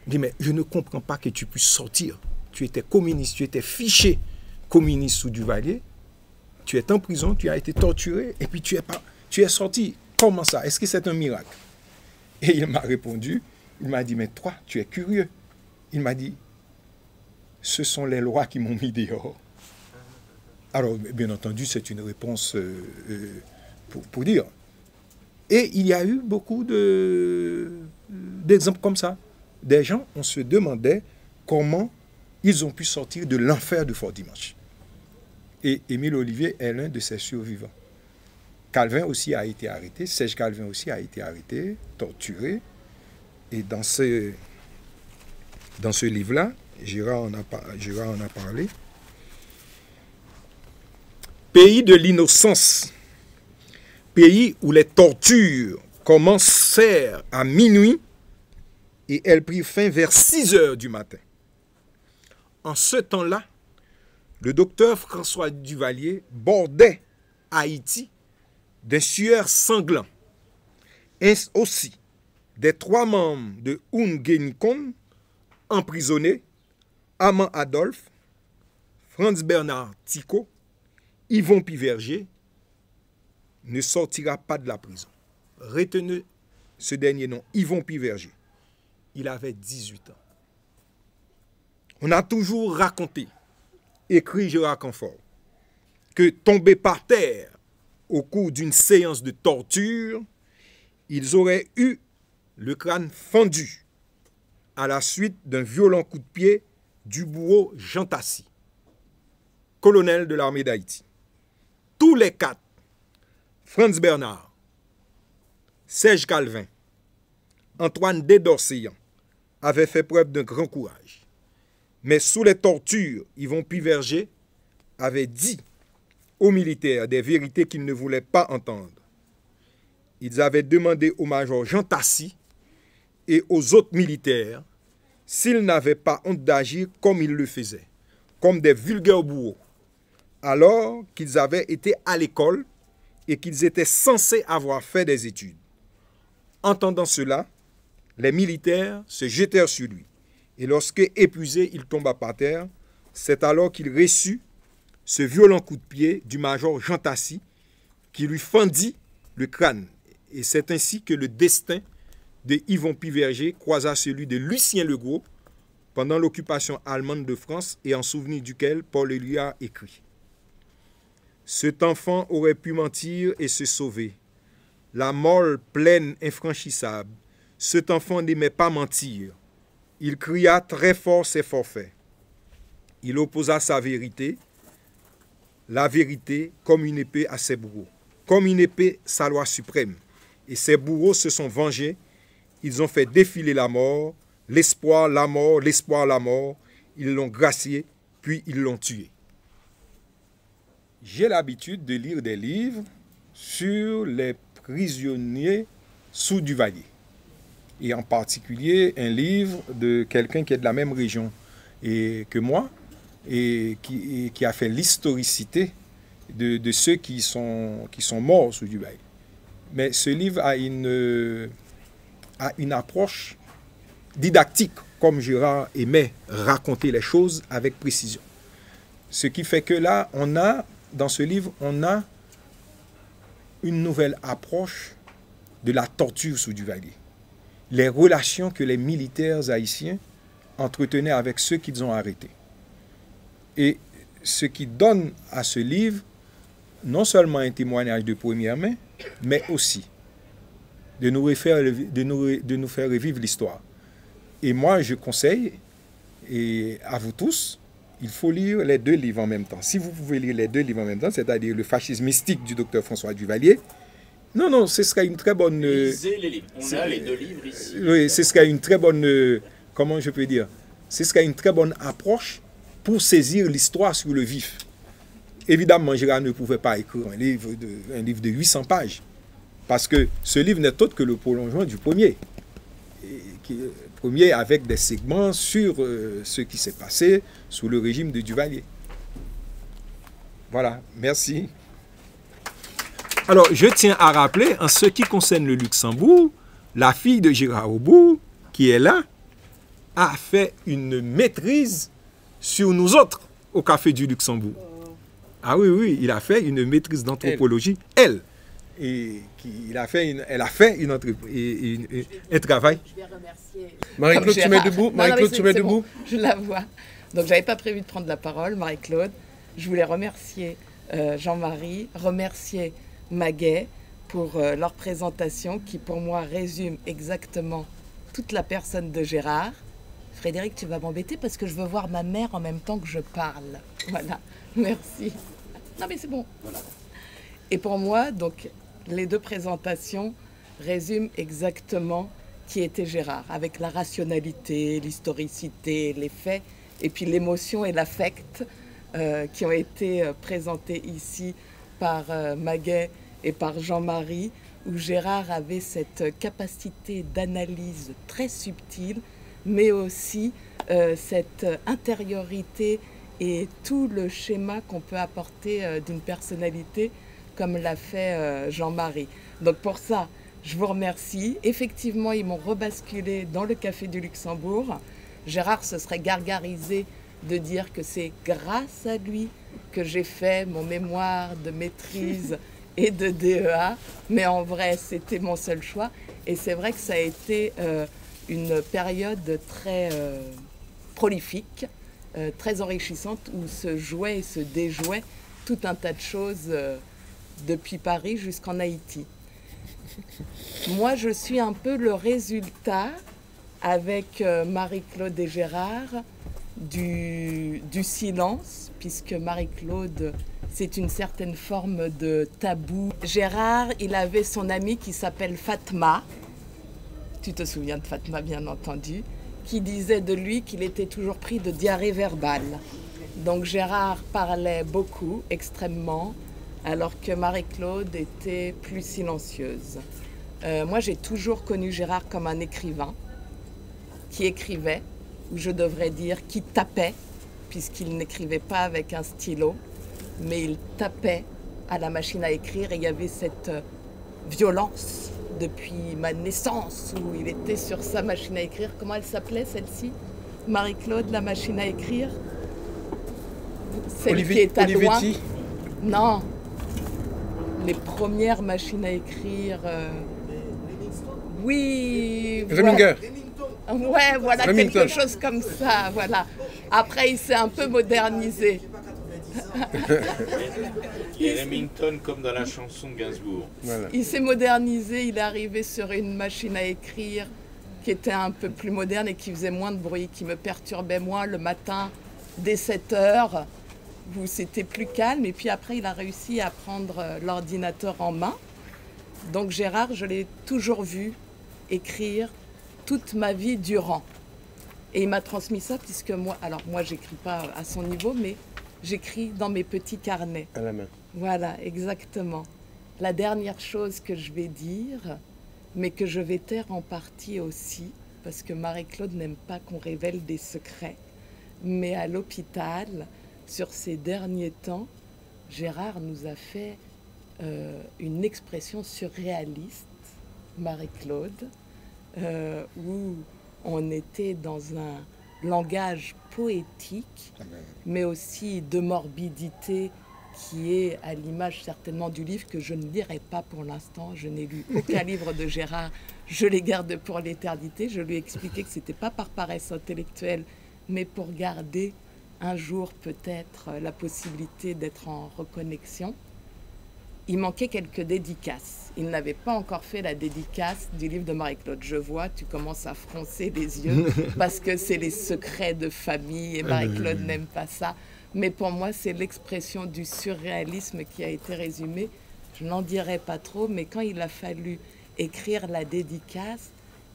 Je dis, mais je ne comprends pas que tu puisses sortir. Tu étais communiste, tu étais fiché communiste sous Duvalier, tu es en prison, tu as été torturé, et puis tu es sorti. Comment ça? Est-ce que c'est un miracle? Et il m'a répondu, il m'a dit, mais toi, tu es curieux. Il m'a dit, ce sont les lois qui m'ont mis dehors. Alors, bien entendu, c'est une réponse pour dire. Et il y a eu beaucoup d'exemples comme ça. Des gens, on se demandait comment ils ont pu sortir de l'enfer de Fort-Dimanche. Et Émile Olivier est l'un de ces survivants. Calvin aussi a été arrêté, Serge Calvin aussi a été arrêté, torturé. Et dans ce livre-là, Gérard en a parlé. Pays de l'innocence, pays où les tortures commencèrent à minuit et elles prirent fin vers 6 heures du matin. En ce temps-là, le docteur François Duvalier bordait Haïti d'un sueur sanglant. Ainsi aussi, des 3 membres de Ungenikon emprisonnés, Amand Adolphe, Franz Bernard Tico, Yvon Piverger, ne sortira pas de la prison. Retenez ce dernier nom, Yvon Piverger. Il avait 18 ans. On a toujours raconté, écrit Gérard Canfort, que tombés par terre au cours d'une séance de torture, ils auraient eu le crâne fendu à la suite d'un violent coup de pied du bourreau Jean Tassi, colonel de l'armée d'Haïti. Tous les 4, Franz Bernard, Serge Calvin, Antoine Desdorseillan, avaient fait preuve d'un grand courage. Mais sous les tortures, Yvon Piverger avait dit aux militaires des vérités qu'ils ne voulaient pas entendre. Ils avaient demandé au major Jean Tassi et aux autres militaires s'ils n'avaient pas honte d'agir comme ils le faisaient, comme des vulgaires bourreaux, alors qu'ils avaient été à l'école et qu'ils étaient censés avoir fait des études. Entendant cela, les militaires se jetèrent sur lui. Et lorsque, épuisé, il tomba par terre, c'est alors qu'il reçut ce violent coup de pied du major Jean Tassi qui lui fendit le crâne. Et c'est ainsi que le destin de Yvon Piverger croisa celui de Lucien Legros pendant l'occupation allemande de France et en souvenir duquel Paul Éluard écrit. Cet enfant aurait pu mentir et se sauver. La molle pleine infranchissable, cet enfant n'aimait pas mentir. Il cria très fort ses forfaits. Il opposa sa vérité, la vérité comme une épée à ses bourreaux, comme une épée sa loi suprême. Et ses bourreaux se sont vengés, ils ont fait défiler la mort, l'espoir, la mort, l'espoir, la mort. Ils l'ont gracié, puis ils l'ont tué. J'ai l'habitude de lire des livres sur les prisonniers sous Duvalier. Et en particulier un livre de quelqu'un qui est de la même région que moi et qui a fait l'historicité de ceux qui sont morts sous Duvalier. Mais ce livre a une approche didactique, comme Gérard aimait raconter les choses avec précision. Ce qui fait que là, dans ce livre, on a une nouvelle approche de la torture sous Duvalier. Les relations que les militaires haïtiens entretenaient avec ceux qu'ils ont arrêtés. Et ce qui donne à ce livre non seulement un témoignage de première main, mais aussi de nous faire revivre l'histoire. Et moi, je conseille, et à vous tous, il faut lire les 2 livres en même temps. Si vous pouvez lire les 2 livres en même temps, c'est-à-dire le fascisme mystique du docteur François Duvalier, non, ce serait une très bonne... Lisez les livres. On a les 2 livres ici. Oui, ce serait une très bonne... comment je peux dire? Ce serait une très bonne approche pour saisir l'histoire sur le vif. évidemment, Gérard ne pouvait pas écrire un livre de 800 pages, parce que ce livre n'est autre que le prolongement du premier. Premier avec des segments sur ce qui s'est passé sous le régime de Duvalier. Voilà, merci. Alors, je tiens à rappeler, en ce qui concerne le Luxembourg, la fille de Gérard Aubourg, qui est là, a fait une maîtrise sur nous autres au Café du Luxembourg. Ah oui, oui, il a fait une maîtrise d'anthropologie, elle. Et elle a fait une entreprise, un travail. Je vais remercier. Marie-Claude, tu mets debout. Marie-Claude, tu mets debout. Bon, je la vois. Donc, j'avais pas prévu de prendre la parole, Marie-Claude. Je voulais remercier Jean-Marie, remercier Maguet pour leur présentation qui, pour moi, résume exactement toute la personne de Gérard. Frédéric, tu vas m'embêter parce que je veux voir ma mère en même temps que je parle. Voilà, merci. Non, mais c'est bon. Voilà. Et pour moi, donc, les deux présentations résument exactement qui était Gérard, avec la rationalité, l'historicité, les faits, et puis l'émotion et l'affect qui ont été présentés ici par Maguet et par Jean-Marie, où Gérard avait cette capacité d'analyse très subtile, mais aussi cette intériorité et tout le schéma qu'on peut apporter d'une personnalité comme l'a fait Jean-Marie. Donc pour ça, je vous remercie. Effectivement, ils m'ont rebasculé dans le Café du Luxembourg. Gérard se serait gargarisé de dire que c'est grâce à lui que j'ai fait mon mémoire de maîtrise et de DEA. Mais en vrai, c'était mon seul choix. Et c'est vrai que ça a été une période très prolifique, très enrichissante, où se jouait et se déjouait tout un tas de choses depuis Paris jusqu'en Haïti. Moi, je suis un peu le résultat, avec Marie-Claude et Gérard, du silence, puisque Marie-Claude, c'est une certaine forme de tabou. Gérard, il avait son amie qui s'appelle Fatma, tu te souviens de Fatma, bien entendu, qui disait de lui qu'il était toujours pris de diarrhée verbale. Donc Gérard parlait beaucoup, extrêmement, alors que Marie-Claude était plus silencieuse. Moi, j'ai toujours connu Gérard comme un écrivain qui écrivait, ou je devrais dire qui tapait, puisqu'il n'écrivait pas avec un stylo, mais il tapait à la machine à écrire, et il y avait cette violence depuis ma naissance, où il était sur sa machine à écrire. Comment elle s'appelait, celle-ci? Marie-Claude, la machine à écrire? Celle qui est à loin. Non. Les premières machines à écrire. Oui. Remington. Ouais, voilà, Remington. Quelque chose comme ça, voilà. Après, il s'est un peu modernisé. Et Remington comme dans la chanson de Gainsbourg. Voilà. Il s'est modernisé, il est arrivé sur une machine à écrire qui était un peu plus moderne et qui faisait moins de bruit, qui me perturbait moins le matin dès 7 heures, où c'était plus calme. Et puis après, il a réussi à prendre l'ordinateur en main. Donc Gérard, je l'ai toujours vu écrire toute ma vie durant. Et il m'a transmis ça, puisque moi, alors moi, j'écris pas à son niveau, mais j'écris dans mes petits carnets. À la main. Voilà, exactement. La dernière chose que je vais dire, mais que je vais taire en partie aussi, parce que Marie-Claude n'aime pas qu'on révèle des secrets, mais à l'hôpital, sur ces derniers temps, Gérard nous a fait une expression surréaliste, Marie-Claude, où on était dans un langage poétique, mais aussi de morbidité qui est à l'image certainement du livre que je ne lirai pas pour l'instant. Je n'ai lu aucun livre de Gérard, je les garde pour l'éternité. Je lui ai expliqué que ce n'était pas par paresse intellectuelle, mais pour garder un jour peut-être la possibilité d'être en reconnexion. Il manquait quelques dédicaces. Il n'avait pas encore fait la dédicace du livre de Marie-Claude. Je vois, tu commences à froncer les yeux parce que c'est les secrets de famille et Marie-Claude n'aime pas ça. Mais pour moi, c'est l'expression du surréalisme qui a été résumée. Je n'en dirai pas trop, mais quand il a fallu écrire la dédicace,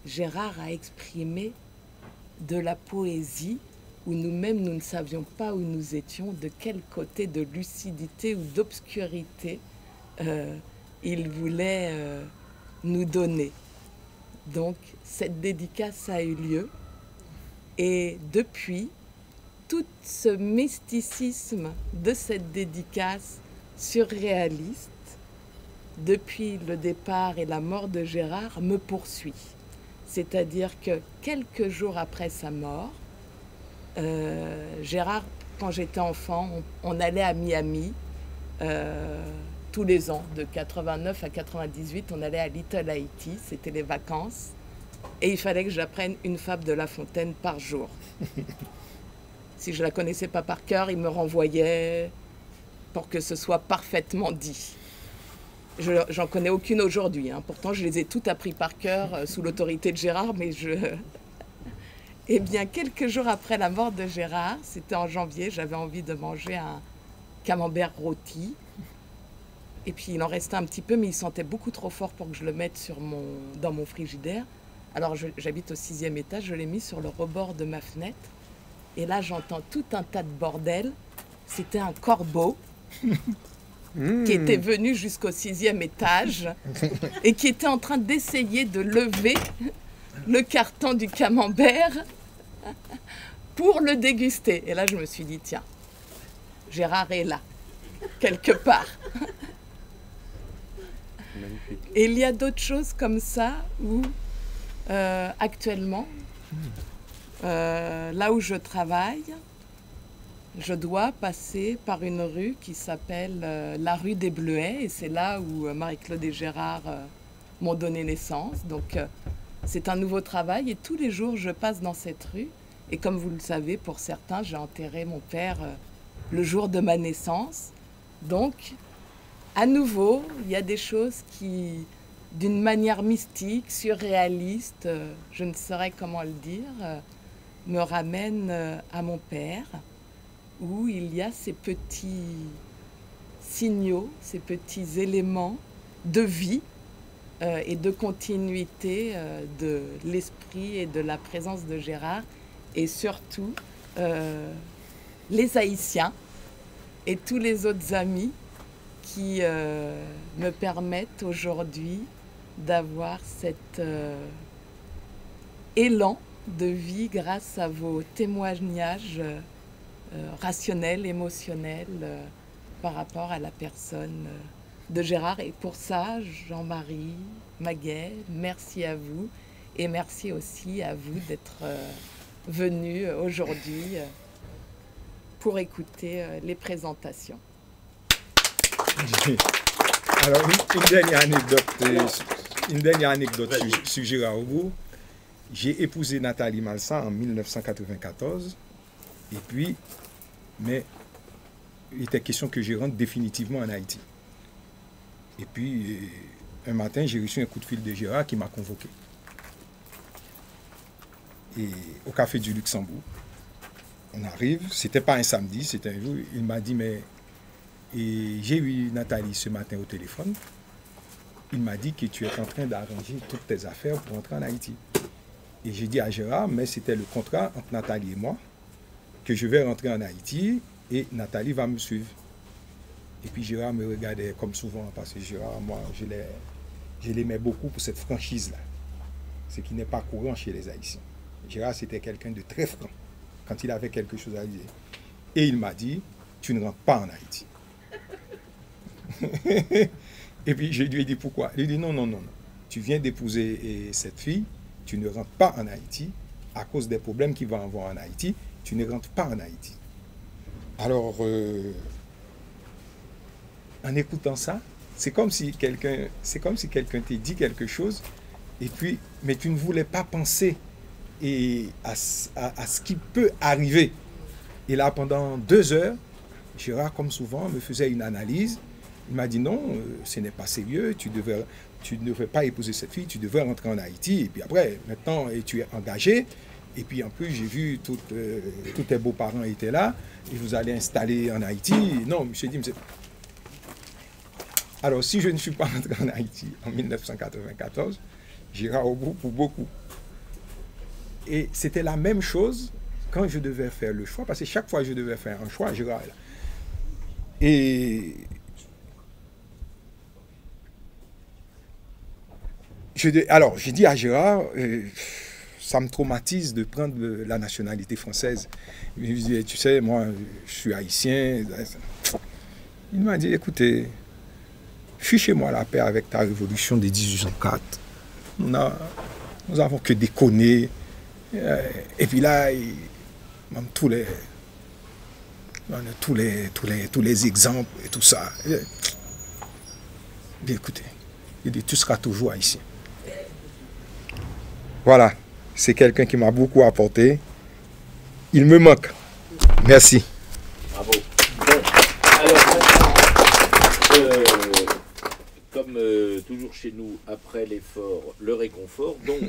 Gérard a exprimé de la poésie où nous-mêmes, nous ne savions pas où nous étions, de quel côté de lucidité ou d'obscurité il voulait nous donner. Donc, cette dédicace a eu lieu. Et depuis, tout ce mysticisme de cette dédicace surréaliste, depuis le départ et la mort de Gérard, me poursuit. C'est-à-dire que quelques jours après sa mort, Gérard, quand j'étais enfant, on allait à Miami tous les ans, de 89 à 98, on allait à Little Haiti, c'était les vacances, et il fallait que j'apprenne une fable de La Fontaine par jour. Si je ne la connaissais pas par cœur, il me renvoyait pour que ce soit parfaitement dit. J'en connais aucune aujourd'hui, hein. Pourtant je les ai toutes appris par cœur sous l'autorité de Gérard, mais Eh bien, quelques jours après la mort de Gérard, c'était en janvier, j'avais envie de manger un camembert rôti. Et puis il en restait un petit peu, mais il sentait beaucoup trop fort pour que je le mette dans mon frigidaire. Alors j'habite au 6e étage, je l'ai mis sur le rebord de ma fenêtre. Et là, j'entends tout un tas de bordel. C'était un corbeau qui était venu jusqu'au 6e étage et qui était en train d'essayer de lever le carton du camembert pour le déguster. Et là, je me suis dit, tiens, Gérard est là, quelque part. Magnifique. Et il y a d'autres choses comme ça où, actuellement, là où je travaille, je dois passer par une rue qui s'appelle la rue des Bleuets. Et c'est là où Marie-Claude et Gérard m'ont donné naissance. Donc, c'est un nouveau travail et tous les jours, je passe dans cette rue. Et comme vous le savez, pour certains, j'ai enterré mon père le jour de ma naissance. Donc, à nouveau, il y a des choses qui, d'une manière mystique, surréaliste, je ne saurais comment le dire, me ramènent à mon père, où il y a ces petits signaux, ces petits éléments de vie et de continuité de l'esprit et de la présence de Gérard, et surtout les Haïtiens et tous les autres amis qui me permettent aujourd'hui d'avoir cet élan de vie grâce à vos témoignages rationnels, émotionnels par rapport à la personne de Gérard. Et pour ça, Jean-Marie, Maguet, merci à vous et merci aussi à vous d'être venus aujourd'hui pour écouter les présentations. Alors, une dernière anecdote sur Gérard Aubourg. J'ai épousé Nathalie Malsa en 1994. Et puis, mais il était question que je rentre définitivement en Haïti. Et puis, un matin, j'ai reçu un coup de fil de Gérard qui m'a convoqué. Et au Café du Luxembourg. On arrive, c'était pas un samedi, c'était un jour. Il m'a dit, mais j'ai eu Nathalie ce matin au téléphone. Il m'a dit que tu es en train d'arranger toutes tes affaires pour rentrer en Haïti. Et j'ai dit à Gérard, mais c'était le contrat entre Nathalie et moi, que je vais rentrer en Haïti et Nathalie va me suivre. Et puis Gérard me regardait comme souvent, parce que Gérard, moi, je l'aimais beaucoup pour cette franchise-là. Ce qui n'est pas courant chez les Haïtiens. Gérard, c'était quelqu'un de très franc quand il avait quelque chose à dire. Et il m'a dit, tu ne rentres pas en Haïti. Et puis je lui ai dit, pourquoi? Il a dit, non, non, non, non. Tu viens d'épouser cette fille, tu ne rentres pas en Haïti à cause des problèmes qu'il va avoir en Haïti. Tu ne rentres pas en Haïti. Alors, en écoutant ça, c'est comme si quelqu'un t'a dit quelque chose, et puis, mais tu ne voulais pas penser à ce qui peut arriver. Et là, pendant 2 heures, Gérard, comme souvent, me faisait une analyse. Il m'a dit non, ce n'est pas sérieux, tu ne devrais pas épouser cette fille, tu devrais rentrer en Haïti. Et puis après, maintenant, tu es engagé. Et puis en plus, j'ai vu tous tes beaux-parents étaient là, et vous allez installer en Haïti. Non, monsieur dit, monsieur... Alors, si je ne suis pas rentré en Haïti en 1994, j'irai au bout pour beaucoup. Et c'était la même chose quand je devais faire le choix, parce que chaque fois que je devais faire un choix, Gérard est là. Et alors, j'ai dit à Gérard, ça me traumatise de prendre la nationalité française. Il me dit, tu sais, moi, je suis haïtien. Il m'a dit, écoutez, fichez-moi la paix avec ta révolution de 1804. Nous n'avons que déconné. Et puis là, même tous les exemples et tout ça. Bien écoutez, il dit, tu seras toujours haïtien. Voilà, c'est quelqu'un qui m'a beaucoup apporté. Il me manque. Merci. Bravo. Bon, alors, comme toujours chez nous, après l'effort, le réconfort, donc